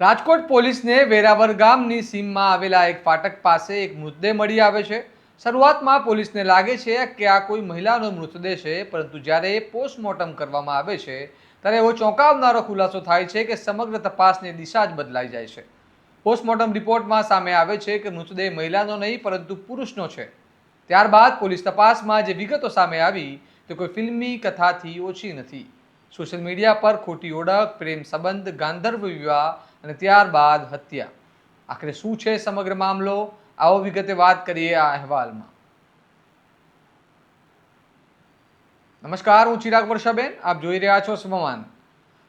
રાજકોટ પોલીસને વેરાવળ ગામની સીમમાં આવેલા એક ફાટક પાસે એક મૃતદેહ મળી આવે છે। શરૂઆતમાં પોલીસને લાગે છે કે આ કોઈ મહિલાનો મૃતદેહ છે, પરંતુ જ્યારે પોસ્ટમોર્ટમ કરવામાં આવે છે ત્યારે એવો ચોંકાવનારો ખુલાસો થાય છે કે સમગ્ર તપાસની દિશા જ બદલાઈ જાય છે। પોસ્ટમોર્ટમ રિપોર્ટમાં સામે આવે છે કે મૃતદેહ મહિલાનો નહીં પરંતુ પુરુષનો છે। ત્યારબાદ પોલીસ તપાસમાં જે વિગતો સામે આવી તે કોઈ ફિલ્મી કથાથી ઓછી નથી। સોશિયલ મીડિયા પર ખોટી ઓળખ, પ્રેમ સંબંધ, ગાંધર્વ વિવાહ અને ત્યારબાદ હત્યા। આખરે શું છે સમગ્ર મામલો? આવો વિગતે વાત કરીએ આ અહેવાલમાં। નમસ્કાર, હું ચિરાગ વર્ષાબેન, આપ જોઈ રહ્યા છો સ્વમાન।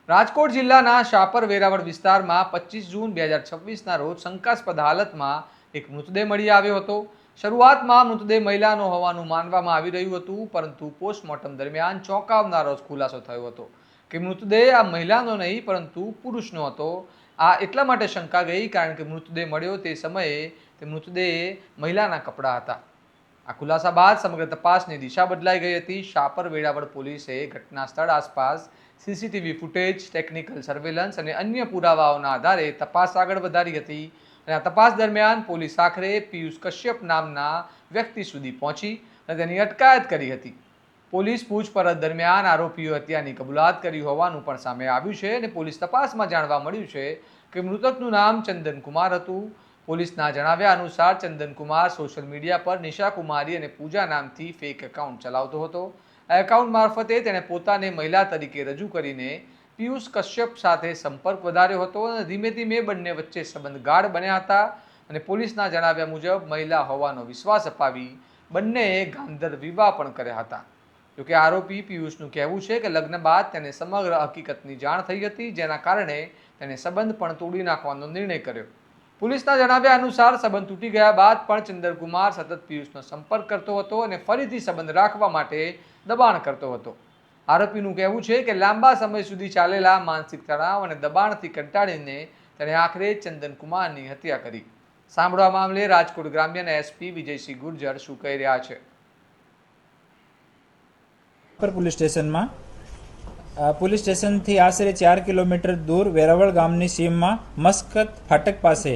રાજકોટ જિલ્લાના શાપર વેરાવળ વિસ્તારમાં 25 જૂન 2026ના રોજ શંકાસ્પદ હાલતમાં એક મૃતદેહ મળી આવ્યો હતો। શરૂઆતમાં મૃતદેહ મહિલાનો હોવાનું માનવામાં આવી રહ્યું હતું, પરંતુ પોસ્ટમોર્ટમ દરમિયાન ચોંકાવનારો ખુલાસો થયો હતો કે મૃતદેહ આ મહિલાનો નહીં પરંતુ પુરુષનો હતો। આ એટલા માટે શંકા ગઈ કારણ કે મૃતદેહ મળ્યો તે સમયે તે મૃતદેહ મહિલાના કપડાં હતા। આ ખુલાસા બાદ સમગ્ર તપાસની દિશા બદલાઈ ગઈ હતી। શાપર વેરાવળ પોલીસે ઘટના સ્થળ આસપાસ સીસીટીવી ફૂટેજ, ટેકનિકલ સર્વેલન્સ અને અન્ય પુરાવાઓના આધારે તપાસ આગળ વધારી હતી અને આ તપાસ દરમિયાન પોલીસ આખરે પિયુષ કશ્યપ નામના વ્યક્તિ સુધી પહોંચી અને તેની અટકાયત કરી હતી। પોલીસ પૂછપરછ દરમિયાન આરોપીઓ હત્યાની કબૂલાત કરી હોવાનું પણ સામે આવ્યું છે અને પોલીસ તપાસમાં જાણવા મળ્યું છે કે મૃતકનું નામ ચંદન કુમાર હતું। પોલીસના જણાવ્યા અનુસાર ચંદન કુમાર સોશિયલ મીડિયા પર નિશા કુમારી અને પૂજા નામથી ફેક એકાઉન્ટ ચલાવતો હતો। આ એકાઉન્ટ મારફતે તેણે પોતાને મહિલા તરીકે રજૂ કરીને પિયુષ કશ્યપ સાથે સંપર્ક વધાર્યો હતો અને ધીમે ધીમે બંને વચ્ચે સંબંધ ગાઢ બન્યા હતા અને પોલીસના જણાવ્યા મુજબ મહિલા હોવાનો વિશ્વાસ અપાવી બંનેએ ગાંધર્વ વિવાહ પણ કર્યા હતા। જોકે આરોપી પિયુષનું કહેવું છે કે લગ્ન બાદ તેને સમગ્ર હકીકતની જાણ થઈ હતી, જેના કારણે તેણે સંબંધ પણ તોડી નાખવાનો નિર્ણય કર્યો। પોલીસના જણાવ્યા અનુસાર સંબંધ તૂટી ગયા બાદ પણ ચંદન કુમાર સતત પિયુષનો સંપર્ક કરતો હતો અને ફરીથી સંબંધ રાખવા માટે દબાણ કરતો હતો। આરોપીનું કહેવું છે કે લાંબા સમય સુધી ચાલેલા માનસિક તણાવ અને દબાણથી કંટાળીને તેણે આખરે ચંદન કુમારની હત્યા કરી। સાંભળો આ મામલે રાજકોટ ગ્રામ્યના એસપી વિજયસિંહ ગુર્જર શું કહી રહ્યા છે। પોલીસ સ્ટેશનમાં પોલીસ સ્ટેશનથી આશરે 4 કિલોમીટર દૂર વેરાવળ ગામની સીમમાં મસ્કત ફાટક પાસે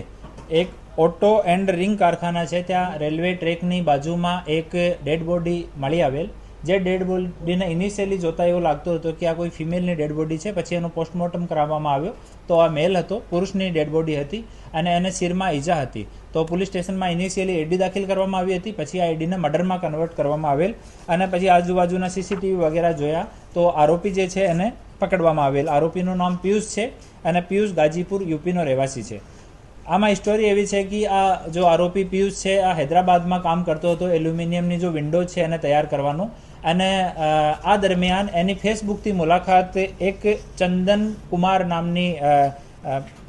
એક ઓટો એન્ડ રિંગ કારખાના છે। ત્યાં રેલવે ટ્રેકની બાજુમાં એક ડેડ બોડી મળી આવેલ, જે ડેડ બોડીને ઇનિશિયલી જોતા એવું લાગતું હતું કે આ કોઈ ફિમેલની ડેડ બોડી છે। પછી એનું પોસ્ટમોર્ટમ કરાવવામાં આવ્યો તો આ મેલ હતો, પુરુષની ડેડ બોડી હતી અને એને શિરમાં ઈજા હતી। તો પોલીસ સ્ટેશનમાં ઇનિશિયલી એડી દાખલ કરવામાં આવી હતી, પછી આ એડીને મર્ડરમાં કન્વર્ટ કરવામાં આવેલ અને પછી આજુબાજુના સીસીટીવી વગેરે જોયા તો આરોપી જે છે એને પકડવામાં આવેલ। આરોપીનું નામ પિયુષ છે અને પિયુષ ગાજીપુર યુપીનો રહેવાસી છે। આમાં સ્ટોરી એવી છે કે આ જો આરોપી પિયુષ છે આ હૈદરાબાદમાં કામ કરતો હતો, એલ્યુમિનિયમની જો વિન્ડો છે એને તૈયાર કરવાનું, અને આ દરમિયાન એની ફેસબુકથી મુલાકાત એક ચંદન કુમાર નામની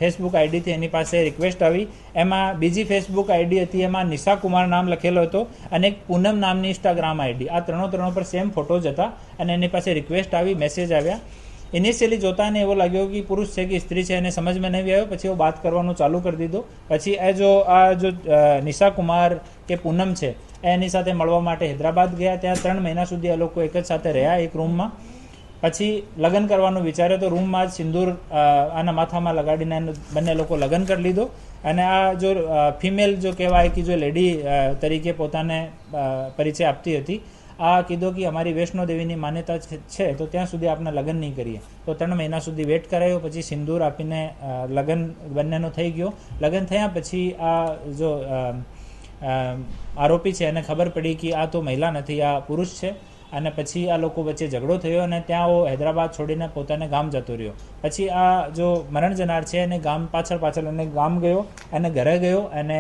ફેસબુક આઈડીથી એની પાસે રિક્વેસ્ટ આવી। એમાં બીજી ફેસબુક આઈડી હતી, એમાં નિશા કુમાર નામ લખેલો હતો અને એક પૂનમ નામની ઇન્સ્ટાગ્રામ આઈડી, આ ત્રણો પર સેમ ફોટોઝ હતા અને એની પાસે રિક્વેસ્ટ આવી, મેસેજ આવ્યા। ઇનિશિયલી જોતાને એવો લાગ્યો કે પુરુષ છે કે સ્ત્રી છે એને સમજમાં નહીં આવ્યો, પછી એવો વાત કરવાનું ચાલુ કરી દીધું। પછી આ જો નિશા કુમાર કે પૂનમ છે એની સાથે મળવા માટે હૈદરાબાદ ગયા। ત્યાં 3 મહિના સુધી આ લોકો એક જ સાથે રહ્યા એક રૂમમાં। પછી લગ્ન કરવાનું વિચાર્યો તો રૂમમાં જ સિંદૂર આના માથામાં લગાડીને બંને લોકો લગ્ન કરી લીધો। અને આ જો ફિમેલ જો કહેવાય કે જો લેડી તરીકે પોતાને પરિચય આપતી હતી, આ કીધો કે અમારી વૈષ્ણો દેવીની માન્યતા છે તો ત્યાં સુધી આપણે લગ્ન નહીં કરીએ। તો 3 મહિના સુધી વેટ કરાયો, પછી સિંદૂર આપીને લગ્ન બંનેનો થઈ ગયો। લગ્ન થયા પછી આ જો આરોપી છે એને ખબર પડી કે આ તો મહિલા નથી, આ પુરુષ છે, અને પછી આ લોકો વચ્ચે ઝઘડો થયો અને ત્યાં હૈદરાબાદ છોડીને પોતાને ગામ જતો રહ્યો। પછી આ જો મરણ જનાર છે એને ગામ પાછળ એને ગામ ગયો અને ઘરે ગયો અને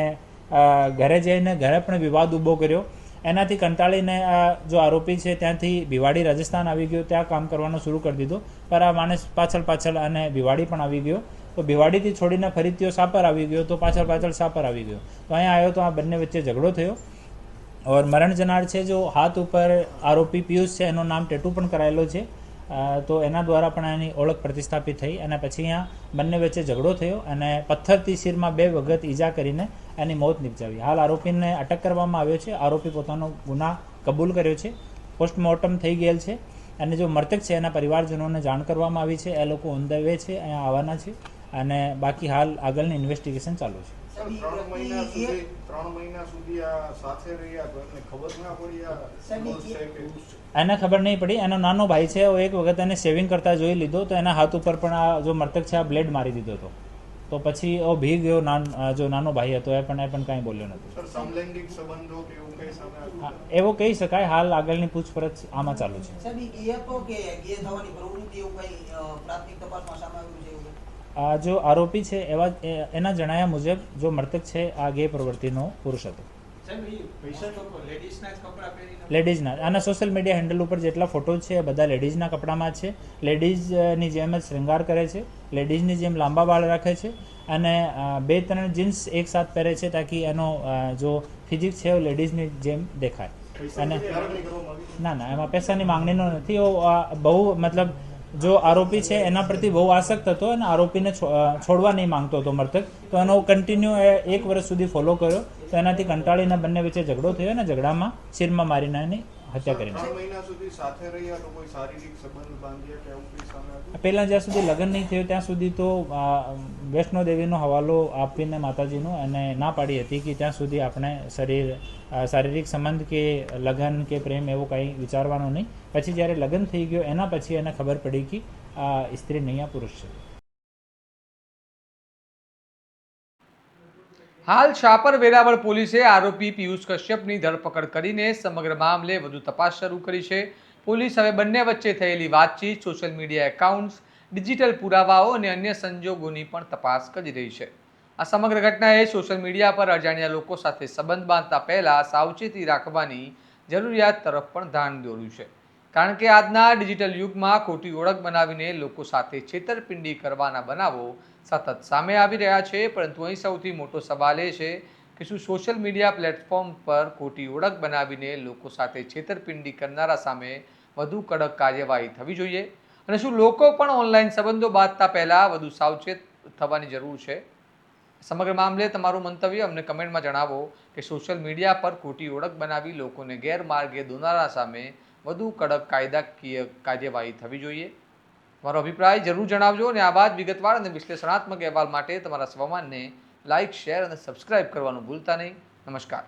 ઘરે જઈને ઘરે પણ વિવાદ ઊભો કર્યો। એનાથી કંટાળીને આ જો આરોપી છે ત્યાંથી ભિવાડી રાજસ્થાન આવી ગયો, ત્યાં કામ કરવાનું શરૂ કરી દીધું। પર આ માણસ પાછળ અને ભિવાડી પણ આવી ગયો, તો ભિવાડીથી છોડીને ફરીથી સાપર આવી ગયો, તો પાછળ સાપર આવી ગયો। તો અહીંયા આવ્યો તો આ બંને વચ્ચે ઝઘડો થયો ઓર મરણ જનાર છે જો હાથ ઉપર આરોપી પિયુષ છે એનું નામ ટેટુ પણ કરાયેલો છે, તો એના દ્વારા પણ એની ઓળખ પ્રતિસ્થાપિત થઈ। અને પછી અહીંયા બંને વચ્ચે ઝઘડો થયો અને પથ્થરથી શિરમાં 2 વખત ઈજા કરીને એની મોત નિપજાવી। હાલ આરોપીને અટક કરવામાં આવ્યો છે। આરોપી પોતાનો ગુના કબૂલ કર્યો છે, પોસ્ટમોર્ટમ થઈ ગયેલ છે અને જો મૃતક છે એના પરિવારજનોને જાણ કરવામાં આવી છે। એ લોકો ઓન ધ વે છે, અહીંયા આવવાના છે અને બાકી હાલ આગળની ઇન્વેસ્ટિગેશન ચાલુ છે. સર, 3 મહિના સુધી આ સાથે રહ્યા તો એમને ખબર ના પડી આ દોષ છે કે એને ખબર નહીં પડી. એનો નાનો ભાઈ છે, એક વખત એને શેવિંગ કરતા જોઈ લીધો તો એના હાથ ઉપર પણ આ જો મૃતક છે આ બ્લેડ મારી દીધો હતો. તો પછી ભી ગયો જો નાનો ભાઈ હતો એ પણ કાંઈ બોલ્યો નથી. સર સમલૈંગિક સંબંધો કે એવું કઈ સામે આવ્યું? એવો કહી શકાય. હાલ આગળની પૂછપરછ આમાં ચાલુ છે. સાહેબ, એ હતો કે ગે થવાની પ્રવૃત્તિ એવું કઈ પ્રાથમિક તપાસમાં સામે આવ્યું છે એવું? આ જો આરોપી છે એના જણાવ્યા મુજબ જો મૃતક છે આ ગે પ્રવૃત્તિનો પુરુષ હતો. લેડીઝના આના સોશિયલ મીડિયા હેન્ડલ ઉપર જેટલા ફોટોઝ છે એ બધા લેડીઝના કપડામાં છે. લેડીઝની જેમ જ શ્રૃંગાર કરે છે, લેડીઝની જેમ લાંબા વાળ રાખે છે અને 2-3 જીન્સ એક સાથ પહેરે છે તાકી એનો જો ફિઝિક્સ છે એ લેડીઝની જેમ દેખાય. અને ના એમાં પૈસાની માંગણીનો નથી. બહુ મતલબ જો આરોપી છે એના પ્રતિ બહુ આસક્ત હતો અને આરોપીને છોડવા નહીં માંગતો હતો મૃતક. તો એનો કન્ટિન્યુ 1 વર્ષ સુધી ફોલો કર્યો. તો એનાથી કંટાળીને બંને વચ્ચે ઝઘડો થયો અને ઝઘડામાં શિરમાં મારીને એની હત્યા કરી. 3 મહિના સુધી સાથે રહ્યા તો કોઈ શારીરિક સંબંધ બાંધ્યા કે એવું કઈ સામે આવ્યું? પહેલાં જ્યાં સુધી લગ્ન નહીં થયું ત્યાં સુધી તો વૈષ્ણોદેવીનો હવાલો આપીને માતાજીનો અને ના પાડી હતી કે ત્યાં સુધી આપણે શારીરિક સંબંધ કે લગ્ન કે પ્રેમ એવો કંઈ વિચારવાનો નહીં. પછી જ્યારે લગ્ન થઈ ગયો એના પછી એને ખબર પડી કે આ સ્ત્રી નહીં આ પુરુષ છે. હાલ શાપર વેરાવળ પોલીસે આરોપી પિયુષ કશ્યપની ધરપકડ કરીને સમગ્ર મામલે વધુ તપાસ શરૂ કરી છે. પોલીસ હવે બંને વચ્ચે થયેલી વાતચીત, સોશિયલ મીડિયા એકાઉન્ટ્સ, ડિજિટલ પુરાવાઓ અને અન્ય સંજોગોની પણ તપાસ કરી રહી છે. આ સમગ્ર ઘટનાએ સોશિયલ મીડિયા પર અજાણ્યા લોકો સાથે સંબંધ બાંધતા પહેલા સાવચેતી રાખવાની જરૂરિયાત તરફ પણ ધ્યાન દોર્યું છે. કારણ કે આજના ડિજિટલ યુગમાં ખોટી ઓળખ બનાવીને લોકો સાથે છેતરપિંડી કરવાના બનાવો સતત સામે આવી રહ્યા છે. પરંતુ અહીં સૌથી મોટો સવાલ એ છે કે શું સોશિયલ મીડિયા પ્લેટફોર્મ પર ખોટી ઓળખ બનાવીને લોકો સાથે છેતરપિંડી કરનારા સામે વધુ કડક કાર્યવાહી થવી જોઈએ અને શું લોકો પણ ઓનલાઈન સંબંધો બાંધતા પહેલાં વધુ સાવચેત થવાની જરૂર છે? સમગ્ર મામલે તમારું મંતવ્ય અમને કમેન્ટમાં જણાવો કે સોશિયલ મીડિયા પર ખોટી ઓળખ બનાવી લોકોને ગેરમાર્ગે દોરનારા સામે વધુ કડક કાયદાકીય કાર્યવાહી થવી જોઈએ. તમારો અભિપ્રાય જરૂર જણાવજો અને આવા જ વિગતવાર અને વિશ્લેષણાત્મક અહેવાલ માટે તમારા સ્વમાનને લાઇક, શેર અને સબસ્ક્રાઇબ કરવાનું ભૂલતા નહીં. નમસ્કાર.